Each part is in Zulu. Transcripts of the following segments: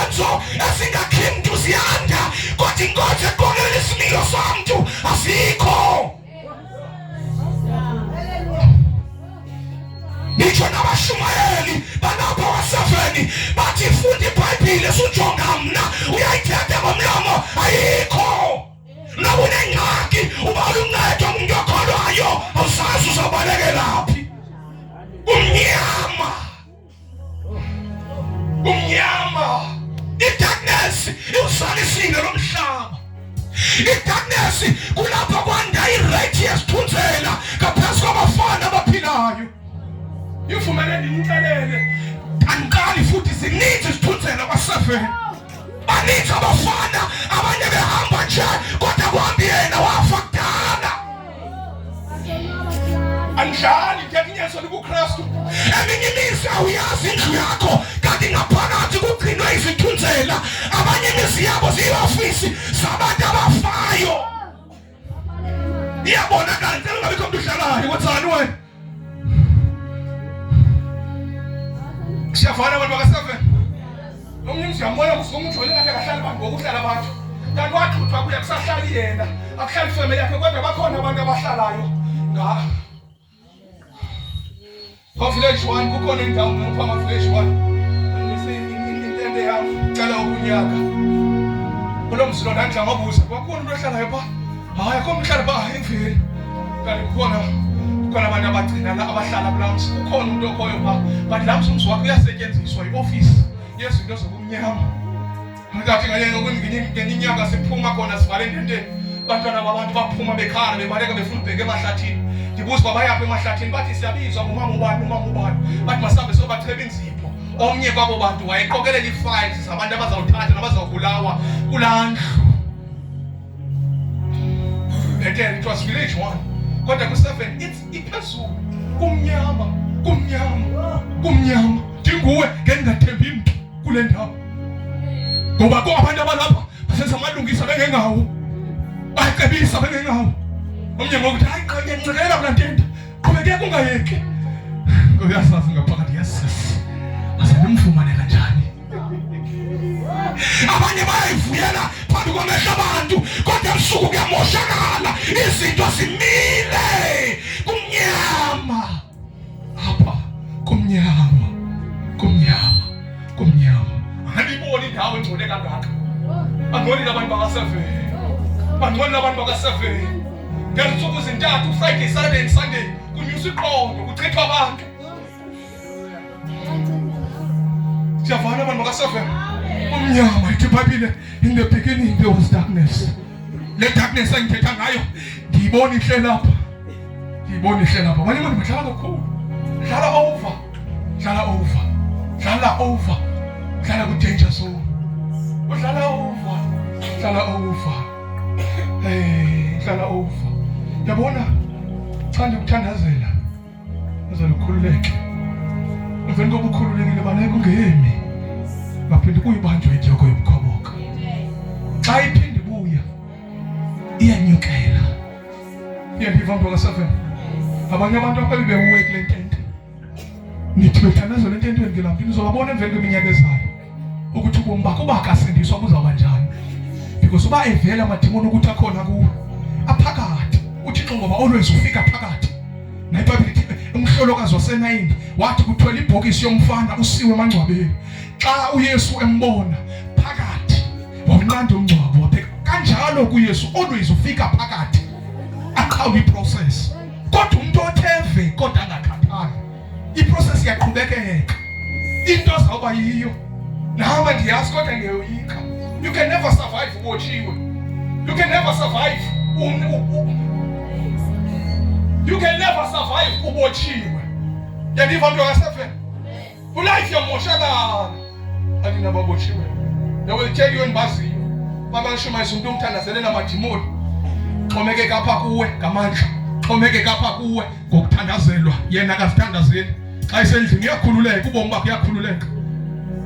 izenzo ezingakhintu ziyanda, kodwa inkonzo eqokelela isimilo somntu asikho. Ngisho nabashumayeli balapha wasaveni bathi funda iBhayibheli usunjonga mna uyayithetha ngomlomo ayikho. Noma unengxaki uba uluncedo umuntu okholwayo awusazi uzobalekela. Umnyama, i-darkness iwusalisile lomhlaba. I-darkness kulapho kwanda irate yesithunzela ngaphezu kwabafana abaphilayo. Ivumele ndinixelele, andiqali futhi zininzi isithunzela kwaseveni. Baninzi abafana abanye behamba nje kodwa kuhambi yena wafa kudala. Anjani njengenyezo likuKristu. Eminye imizi awuyazi indlu yakho kanti ngaphakathi kugcinwe izithunzela. Abanye imizi yabo ziyiofisi zabantu abafayo. Iyabonakala nje ungabikho umuntu uhlalayo kwenzani wena? Siyafana abantu bakaseveni. Omunye siyambona umuntu ngathi akahlali abantu ngokuhlala abantu. Kanti wathuthwa kuya kusahlala yena. Akuhlali ifamily yakhe kodwa bakhona abantu abahlalayo. Village 1 kukhona indawo ngapha village 1 ngise yami cala ukunyaka kulo msilo nandla ngabuza kwakhona umuntu ohlala lapha hayi akho umhlala ba emveli kanti kukhona abantu abagcina la abahlala kulamsi kukhona umuntu okhoyo ba but lamsi umzi wakhe uyasetshenziswa ioffice yezinto zokumnyama ngathi ngenye inyanga siphuma khona sivale endendeni bantwana babantu baphuma bekhala bebaleka befuna ubheke emahlathini. Ndibuza babayaphi emahlathini bathi siyabizwa ngumama ubani bathi masambe sobatheba inzipho. Omnye kwabo bantu wayeqokelela i-files zabantu abazawuthatha nabazawubulawa kulandlu. Again, it was village 1 kodwa ku7 it's iphezulu kumnyama. Ndinguwe ngengathembi mntu kule ndawo ngoba abantu abalapha basenza amalungisa bengengawo bayacebisa bengengawo. Omnye ngokuthi hayi qhaye ngicela kula ntenta qhubeke kungayeki uyasazi ngaphakathi yasisi asemfumane kanjani. Abanye bayivuyela phambi kwamehlo abantu kodwa ebusuku kuyamoshakala izinto zimile kumnyama apha kumnyama. Andiboni indawo engcole kangaka. Angiboni abantu bakaseveni. Ngezinsuku zintathu Friday, Saturday and Sunday kunyusa iqondo kuchithwa abantu. Siyavana abantu bakaseveni. Umnyama ithi iBhayibheli in the beginning there was darkness. Le darkness engithetha ngayo ngiyibona ihle lapha. Abanye abantu bahlala kakhulu. Hlala over. Hlala ku danger zone. Hlala over. Hlala over. Yabona thanda ukuthandazela ukhululeke. Emveni kokuba ukhululekile baleke ungemi. Baphinde kuyibanjwe idyoko yobukhoboka. Xa iphinde ibuya iyanyukela. Ndiva ngokaseveni. Abanye abantu ababewuwe kule ntente. Nithi bethandazela ententweni ngelampini uzobabona emveni kweminyaka ezayo ukuthi ubomi bakho bakasindiswa kuzawuba njani. Because uba evela amadimoni ukuthi akhona kuwe aphakathi uThixo ngoba always ufika phakathi. NayiBhayibheli ithi umhlolokazi waseNayini wathi kuthwele ibhokisi yomfana usiwe emangcwabeni. Xa uYesu embona phakathi wamnqanda umngcwabo wapheka. Kanjalo kuYesu always ufika phakathi aqhawe iprocess. Kodwa umuntu otheve kodwa angakhathali iprocess iyaqhubekeka. Into zawuba yiyo nami ndiyazi kodwa ngiyoyika. You can never survive ubotshiwe. You can never survive ubotshiwe. Yandiva mntu akaseveni. Ulife yamoshakala. Andinababotshiwe. They will tell you endibaziyo. Babashumayisa umuntu omthandazelela amadimoni. Xhomekeka apha kuwe ngamandla. Xhomekeka apha kuwe ngokuthandazelwa. Yena akazithandazeli. Xa isendlini uyakhululeka, ubomi bakho uyakhululeka.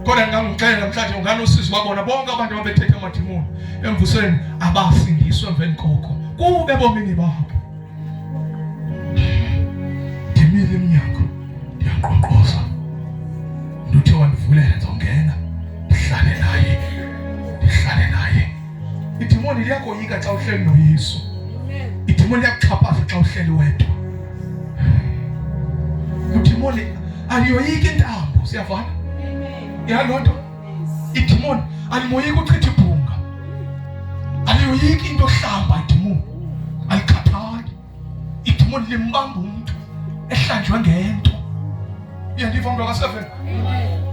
Kodwa ngangixela namhlanje unganosizi babona bonke abantu ababethethe amadimoni emvusweni abasindiswe emveni koko kube bomini babo. Ndimile eminyango ndiyaqoqoza. Uthe wandivulela ndizongena ndihlale naye idimoni liyakoyika xa uhleli noYesu. Idimoni liyakuxhaphaza xa uhleli wedwa. Idimoni aliyoyiki intambo, siyavana? Yalonto idimoni alimoyiki uchitha ibhunga. Aliyoyiki into hlamba idimoni. Alikhathali. Idimoni limbamba umuntu ehlanjwe ngento. Uyandiva umuntu ka7?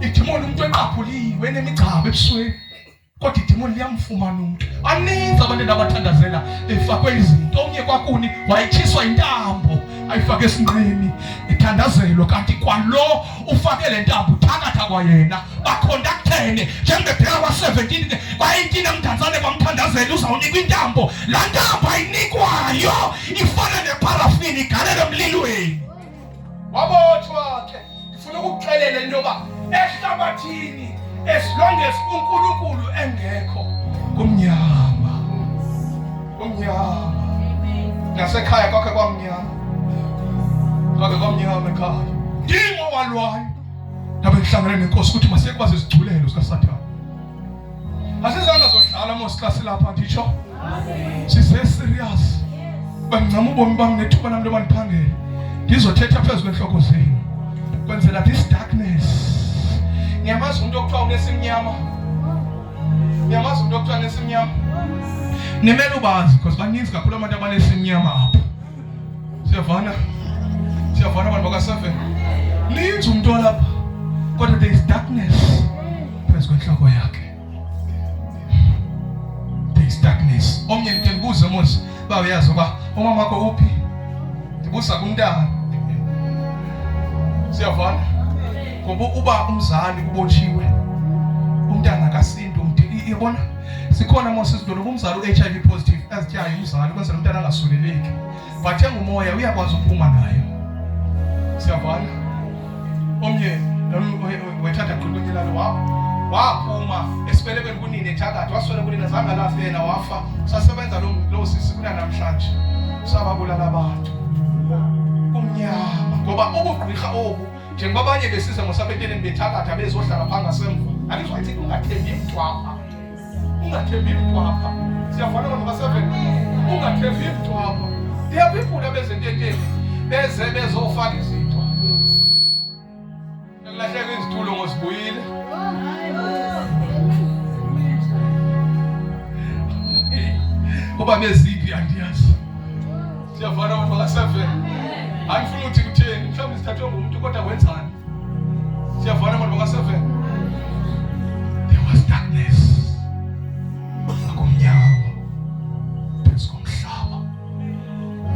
Idimoni umuntu eqaphuliwe enemigcaba ebusweni. Kodwa idimoni liyamfumana umuntu. Aninzi abantu abathandazela efakwe izinto. Omnye kwakuni wayitshiswa intambo ayifake esinqeni ithandazelo, kanti kwalo ufake le ntambo uthakatha kwayena bakhondaktene njengebheka kwa17 ke kwa18 emdantsane kwamthandazela uzawunikwa intambo. Laa ntambo ayinikwayo ifana neparafini igalele emlilweni. Wabotshwa ke ndifuna ukukuxelela into yoba ehlabathini as long as uNkulunkulu engekho kumnyama. Nasekhaya kwakhe kwamnyama. Kwakhe kwamnyama ekhaya. Ndimo walwayo. Ndabe ngihlangene nenkosi ukuthi masekubaze izigculelo zikaSathane. Asizange zodlala mosiklasi lapha nditsho. Size serious. Bangicama ubomi bami nethuba nami loba ndiphangele. Ngizothetha phezu kwenhloko zenu. Kwenzela this darkness. Ngiyamazi umuntu okuthiwa unesimnyama. Nimele ubazi because baninzi kakhulu abantu abanesimnyama apha. Siyavana abantu baka7. Ninzi umuntu olapha. Kodwa there is darkness phezu kwenhloko yakhe. There is darkness. Omnye ndibuza mos bayazi uba umama wakho uphi? Ndibuza kumntana. Siyavana. Ngoba uba umzali ubotshiwe umntana akasinto uyabona sikhona mose sidolo umzali uHIV positive azityayo umzali kwenzela umntana angasuleleki but engumoya uyakwazi ukuphuma nayo. Siyavana. Omnye wethatha qhulunyela lo waphuma esibelekweni kunini eThakatha waswele kunini azange lafena wafa. Sasebenza lo sisi kuna namhlanje sababulala abantu kumnyama ngoba ubugqirha obu njengoba abanye besiza ngosabeteleni beThakatha bezohlala pha ngasemva. Angizothi ungathembi mntwapha. Siyafana abantu ka7. Ungathembi mntwapha. There are people abezententeni beze bezofaka izinto. Ngalahleka izitulo ngosibuyile. Ngoba beziphi andiyazi. Siyafana abantu ka7. Angifuni ukuthi kutheni mhlawumbe sithathwe ngumuntu kodwa wenzani. Siyafana abantu ka7. There was darkness. Akumnyama phezu komhlaba.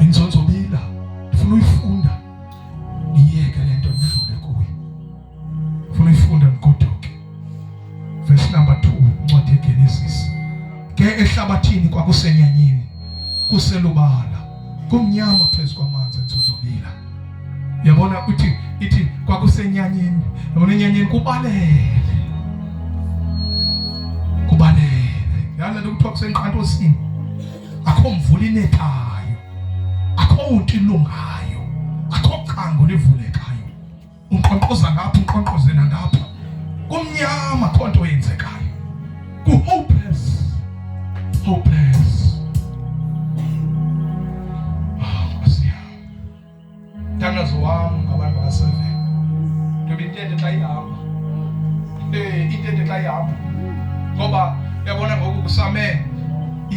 Inzonzobila ndifuna uyifunda niyeke le nto nidlule kuyo. Ndifuna uyifunda nigoduke. Verse number 2 ncwadi yeGenesis. Ke ehlabathini kwakusenyanyeni kuselubala kumnyama phezu kwamanzi inzonzobila. Yabona ithi kwakusenyanyeni. Yabona enyanyeni kubalele. Yana lokuthiwa kusenqantosini akho mvula inethayo, akho nto ilungayo, akho qango livulekayo. Unqonqoza ngapha unqonqozena ngapha kumnyama akho nto yenzekayo. Hopeless. Mthandazo wami ngabantu baka7 ndobe intente xa ihamba. Intente xa ihamba ngoba yabona ngoku kusame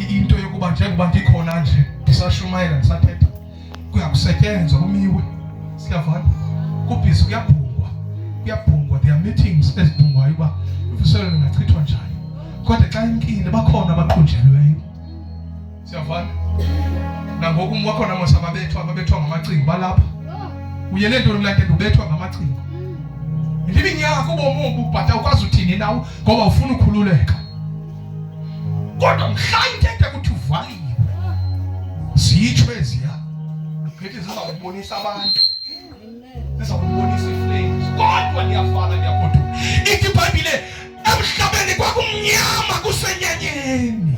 into yokuba njengoba ndikhona nje ndisashumayela ndisathetha kuyakusetyenzwa kumiwe. Siyavana kubhizi kuyabhungwa there are meetings ezibhungwayo uba uvuselelo lingachithwa njani. Kodwa xa imkile bakhona abaqunjelweyo. Siyavana nangoku wakhona mose ababethwa ngamacingo balapha. Uyele nto lomlande ubethwa ngamacingo. Ndibini yakho ubomi ububhatha ukwazi uthini nawo ngoba ufuna ukukhululeka. Kodwa mhla intente ukuthi uvaliwe zitshwe eziya ngithi zizawubonisa abantu. Zizawubonisa iflames. Kodwa niyafana niyakodwa. Ithi iBhayibhile emhlabeni kwakumnyama kusenyanyeni.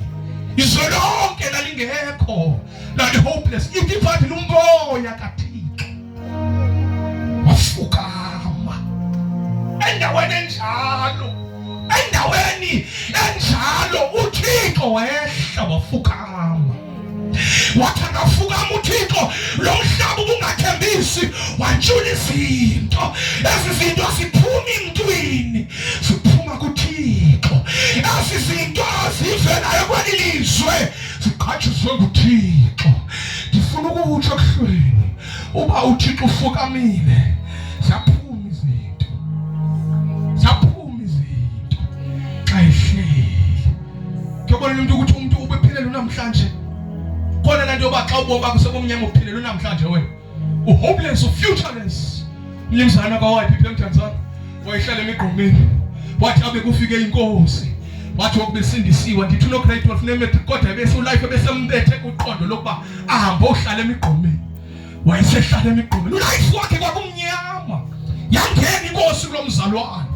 Izwe lonke lalingekho. Lali hopeless. Ithi iBhayibhile umoya kaThixo wafukama endaweni enjalo. Endaweni enjalo uThixo wehla wafuka wathi angafukama uThixo lo mhlaba ubungathembisi, wantshula izinto. Ezi zinto asiphumi emntwini, siphuma kuThixo. Ezi zinto azivelayo kwelilizwe, ziqhatshiswe nguThixo. Ndifuna ukutsho kuhlweni, uba uThixo ufukamile, ziyaphuma izinto, ziyaphuma izinto xa ehleli. Kuyabona umuntu ukuthi umuntu ubephelele namhlanje, khona lento yoba xa ubomi bakho sebumnyama uphelele namhlanje wena u-hopeless, u-futureless. Mnumzana kaWayiphi eMthanzana wayehlala emigqomeni, wathi abe kufike inkosi, wathi wakubesindisiwe ndithi no-grade 12 ne-matric, kodwa ebese-ulife ebesembethe kuqondo lokuba ahambe ohlala emigqomeni. Wayesehlala emigqomeni, ulife wakhe kwakumnyama. Yangena inkosi kulo mzalwane,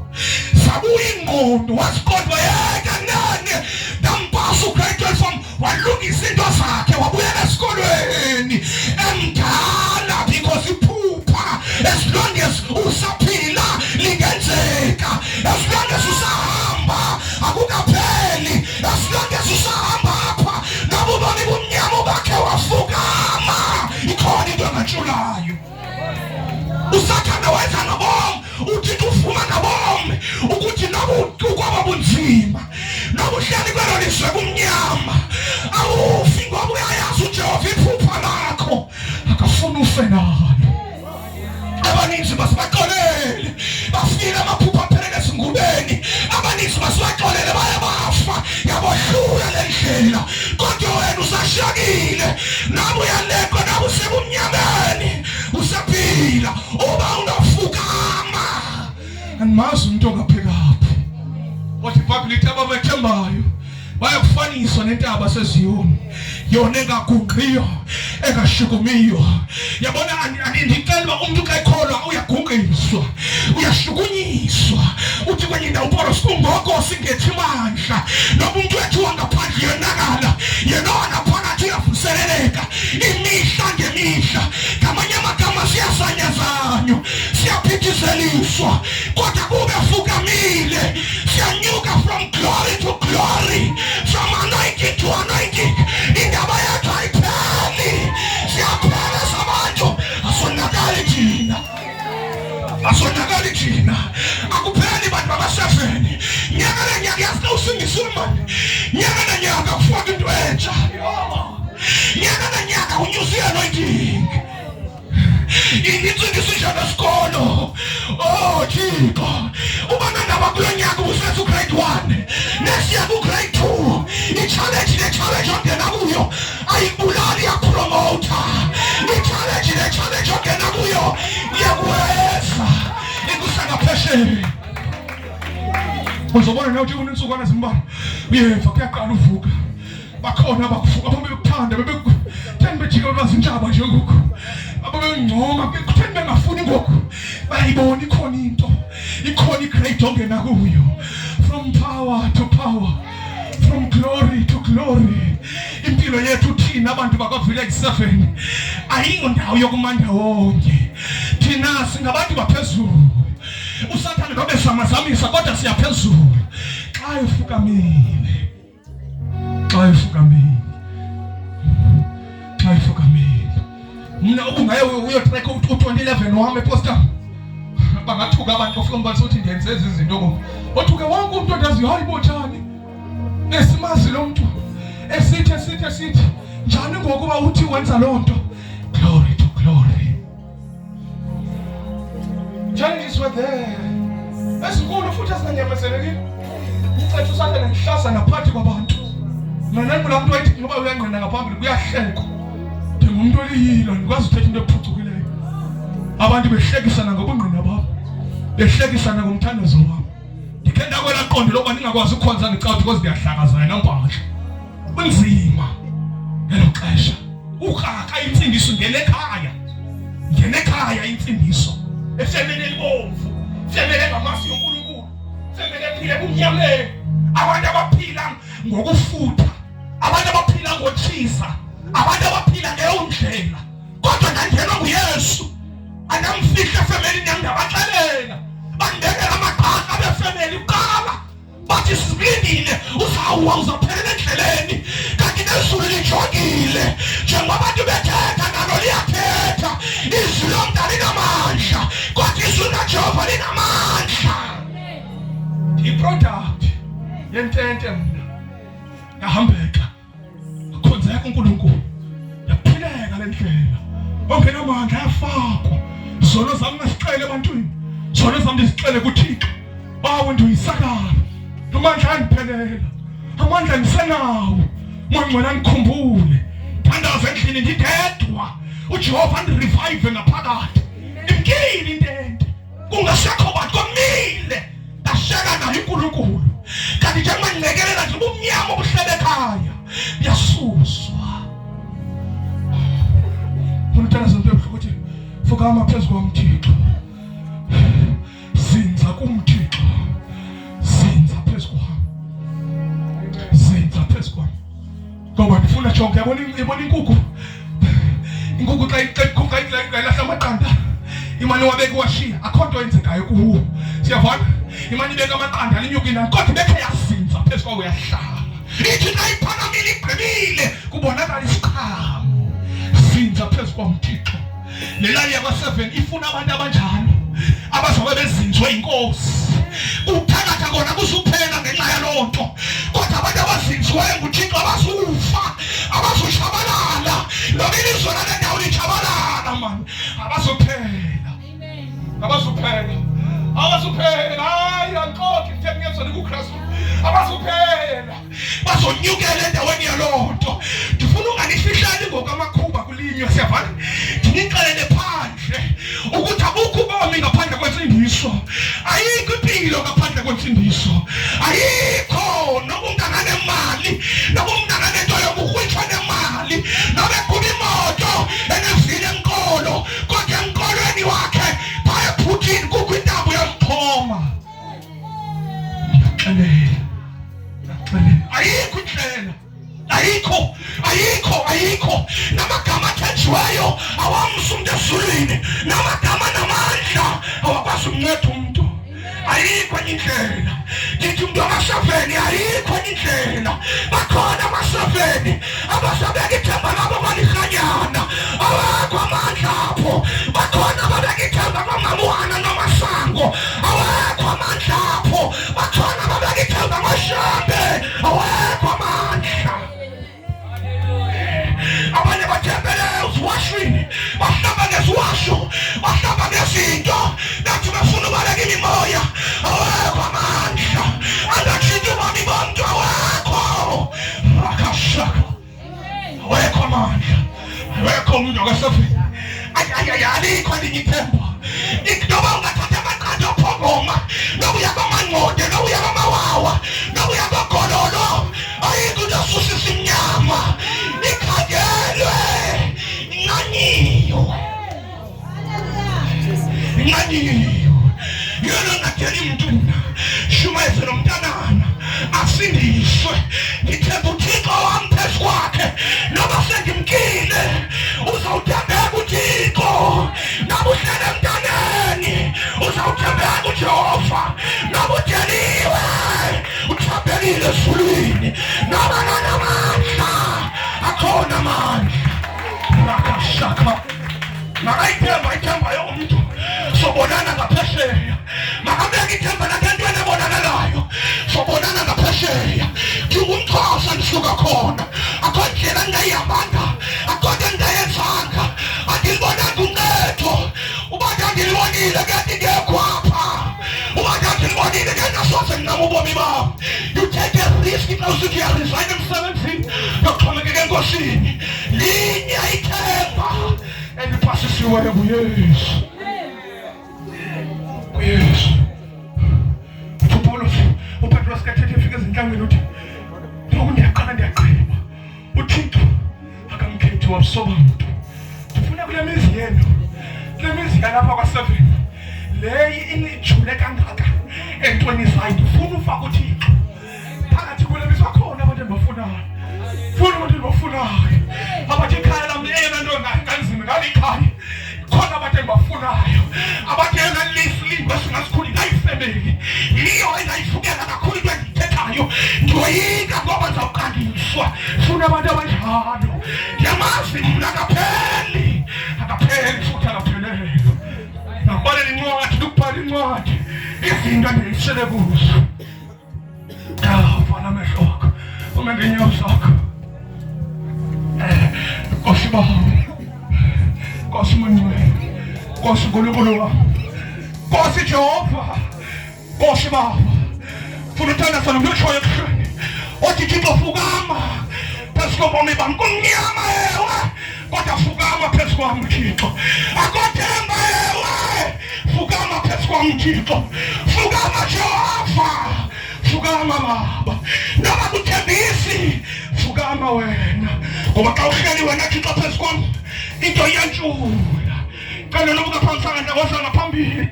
sabuya ingqondo, wasiqonda yeka nane dampasa ugrade 12 walungisa into zakhe, wabuyela esikolweni emdala, because iphupha as long as usaphila lingenzeka, as long as usahamba akukapheli, as long as usahamba apha nabubani bumnyama bakhe wafukama. Ikhona into engantshulayo. Usathana wenza ngabomi, uThixo ufuma ngabomi ukuthi nokuba bunzima, nobuhlali kwelo lizwe kumnyama, awufi ngoba uyayazi uJehova iphupha lakho akafuna ufe nalo. Abaninzi basibaxolele, bafile amaphupha aphelele ezingubeni. Abaninzi basibaxolele baye bafa, yabohlula lendlela, kodwa wena usashakile. Nawe uyalekwa, nawe usebumnyameni, usaphila. Uba ungafukama, andimazi umuntu ongaphekaphi. Wathi iBhayibhile ithi abamethembayo bayakufaniswa nentaba seZiyoni, yona engagungqiyo, engashukumiyo. Yabona, andicela uba umuntu xa ekholwa uyagunqiswa, uyashukunyiswa. Uthi kwenye indawo uPawulos kungoko singethi mandla, noba umuntu wethu wangaphandle yonakala, yena wangaphakathi uyavuseleleka imihla ngemihla. Ngamanye amagama siyazanyazanywa, siyaphithizeliswa, kodwa kube fukamile, siyanyuka from glory to glory, from anointing to anointing. Indaba yethu ayipheli, siyaphela sabantu. Asonakali thina, asonakali thina, akupheli bantu babasefeni. Nyaka nenyaka yasinawusingisiwe mani, nyaka nenyaka kufaka into entsha, nyaka nenyaka unyusa i-anointing. Initsindiso njalo esikolo. Oh Thixo, uba nandaba kulo nyaka ubusenza ugrade 1, next year ugrade 2, i-challenge ongena kuyo ayibulali, iyapromota. I-challenge ongena kuyo iyakuweza ikusangaphesheya. Uzobona nawe uthi kunintsukwana zimbalwa uyeva kuyaqala uvuka. Bakhona abakuvuka bebekuthanda, bebekuthanda bejika ulwazintshaba nje ngoku, ababengcoma bekuthanda bengafuni ngoku. Bayayibona ikhona into, ikhona igrade ongena kuyo. From power to power, from glory to glory. Impilo yethu thina abantu bakwaVillage 7 ayingo ndawo yokumanda wonke. Thina singabantu baphezulu. Usathane nobe samazamisa kodwa siyaphezulu. Xa efukamile, xa efukamile, xa efukamile. Mina ubungaye uyotrack u2011 wami eposta, bangathuka abantu ofika mbali uthi ndenze ezi zinto ngoku. Othuke wonke umuntu ondazi hayi botshani. Esimazi lo muntu esithi njani ngokuba uthi wenza lo nto. Glory to glory. Challenges were there. Esikhulu futhi asinganyamezelekile. Ucethu sakhe ngihlasa naphathi kwabantu. Mina la muntu wayithi ngoba uyangqina ngaphambili kuyahlekwa. Njengomuntu oliyilo ngikwazi ukuthetha into ephucukileyo. Abantu behlekisana ngobungqina babo, behlekisana ngomthandazo wabo. Ndikhe ndakwela qondo lokuba ningakwazi ukukhonza ngicawuthi because ndiyahlakazana nampahla. Kunzima ngelo xesha. Ukraka intsindiso ngene ekhaya intsindiso. Efemele libomvu, femele ngamasi yonkulunkulu, femele ephile kumnyameni. Abantu abaphila ngokufutha, abantu abaphila ngotshisa, abantu abaphila ngeyona ndlela. Kodwa ndangenwa nguYesu, andamfihla efemelini yam ndabaxelela. Bandekela amaqhaqa befemeli kuqala, bathi sibilindile uzawuwa uzaphelela endleleni. Kanti izulu lijongile njengoba abantu bethetha nalo liyathetha. Izwi lomdala linamandla kodwa izwi likaJehova linamandla. I-product yentente mna yahambeka akhonzeka uNkulunkulu yaphileka le ndlela. Ongenamandla yafakwa. Zono zami ngasicele ebantwini, zono zami ndizicele kuThixo. Bawe ndiyisakala amandla andiphelela, amandla ndisenawo. Mangcwele ngikhumbule thandaza endlini ndidedwa, uJehova andirevive ngaphakathi. Imkile intente kungasekho bantu komile ndasheka nayo uNkulunkulu. Kanti njengoba ndilekelela nje ubumnyama obuhlele ekhaya yasuswa. Unithandaza mphezulu ukuthi fukama phezu kwamthixo. Zinza kumthixo. Zinza phezu kwami. Zinza phezu kwami. Ngoba ndifuna jonke yabona inkukhu. Inkukhu xa iqeqhuka ilahla amaqanda. Imani wabeke washiya akho nto yenzekayo kuwo. Siyavana? Imani ibeka amaqanda alinyukile kodwa ibekhe yazinza phezu kwawo yahlala. Ithi xa iphakamile igqibile kubonakala isiqhamo. Zinza phezu kwamthixo. Le lali yakwa7 ifuna abantu abanjalo abazobe bezinzwe inkosi. Ukuthakatha kona kusuphela ngenxa yaloo nto, kodwa abantu abazinziweyo nguThixo abazufa, abazoshabalala. Noma ilizwe lale ndawo lijabalala mani, abazophela. Abazophela. Abazophela. Hayi anqoki ngiyezwa kuKristu. Abazophela. Bazonyukela endaweni yaloo nto. Ndifuna unganifihlali ngokamakhuba kulinywa. Siyavana? Ndinixelele phandle ukuthi abukho ubomi ngaphandle kwensindiso. Ayikho impilo ngaphandle kwensindiso. Ayikho noma umntana nemali, noma umntana nento yokuhwitshwa nemali, noma kuba imoto enevili enkolo, kodwa enkolweni wakhe phaya ephutini kukho intambo yasixhoma. Ngiyaxelela. Ayikho indlela. Ayikho. Namagama athenjiweyo awamsa umuntu ezulwini. Namagama namandla awakwazi ukunceda umuntu. Ayikho indlela. Ngithi umuntu wama7 ayikho indlela. Bakhona ama7 abasabeka ithemba labo kwalihanyana. Awakho amandla apho. Bakhona ababeka ithemba kwamaMwana noMasango. Awakho amandla apho. Bakhona ababeka ithemba kwaShambe. Awakho amandla. Abanye bathembele eziwashini, bahlamba ngeziwasho, bahlamba ngezinto, nathi bafuna ubaleka imimoya. Awekho amandla, angatshintsha ubomi bomntu. Awekho akashaka. Awekho amandla. Awekho umuntu waka7. Alikho elinye ithemba. Noma ungathatha amaqanda ophongoma, noma uya kwaMangqonde, noma uya kwaMawawa, noma uya kwaGololo, ayikho into esusisa imnyama. Ikhangelwe inqanyiwe. Yena ngatheli mntuna shumayeze nomntanana asindiswe. Ngithemba uThixo wami phezu kwakhe. Noma sengimkile uzawuthembeka uThixo. Noma uhlele emntaneni uzawuthembeka uJehova. Noma udeliwe uthembekile ezulwini. Noma namandla akhona amandla. Rakashaka. Makayithemba yomuntu sobonana ngaphesheya. Makabeka ithemba lakentweni ebonakalayo sobonana ngaphesheya. NgingumXhosa ndisuka khona. Akho ndlela engayihambanga, akho nto engayenzanga. Andilibonanga uncedo. Ubantu andilibonile kanti ngekho apha. Ubantu andilibonile kanti asoze nginqaba ubomi bam. You take a risk xa usithi uyaresign emsebenzini yokuxhomekeka enkosini. Linye ithemba eliphasisiweyo kuYesu. uPetros kathethe efika ezinhlangwini uthi ngoku ndiyaqala uThixo akamkhethi wamsoba mntu. Ndifuna kule mizi yenu, kule mizi yalapha kwa7 leyi inijule kangaka entweni zayo, ndifuna ufaka uThixo phakathi kule mizi. Bakhona abantu endibafunayo, funa abantu endibafunayo abathi ikhaya lam eyona nto nganzima ngalikhaya. Khona abantu endibafunayo abathi eyona lisilingwe singasikhuli ngayifemeli yiyo engayifukela kakhulu into endiyithethayo. Ndiyoyika ngoba ndizawukandisa. kufa. Funa abantu abanjalo. Ngiyamazi mna akapheli futhi akaphelele. Ngibhalela incwadi, ukubhala incwadi. Izinto endiyisele kuzo. Vala amehlo wakho, ume ngeenyawo zakho. Nkosi Baba, Nkosi Mangcwele, Nkosi Nkulunkulu wam, Nkosi Jehova, Nkosi Baba, funa uthandaza nomnyotshoyo ekuseni. Othi Thixo fukama phezu kobomi bam, kumnyama ewe, kodwa fukama phezu kwam Thixo. Akothemba ewe, fukama phezu kwam Thixo. Fukama Jehova, fukama Baba. Noba kuthembisi, fukama wena. Ngoba xa uhleli wena Thixo phezu kwam, into iyantshula. Cela noba ungaphambisanga wasa ngaphambili.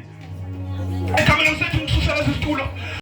Egameni elisethi ngisuseleza isitulo.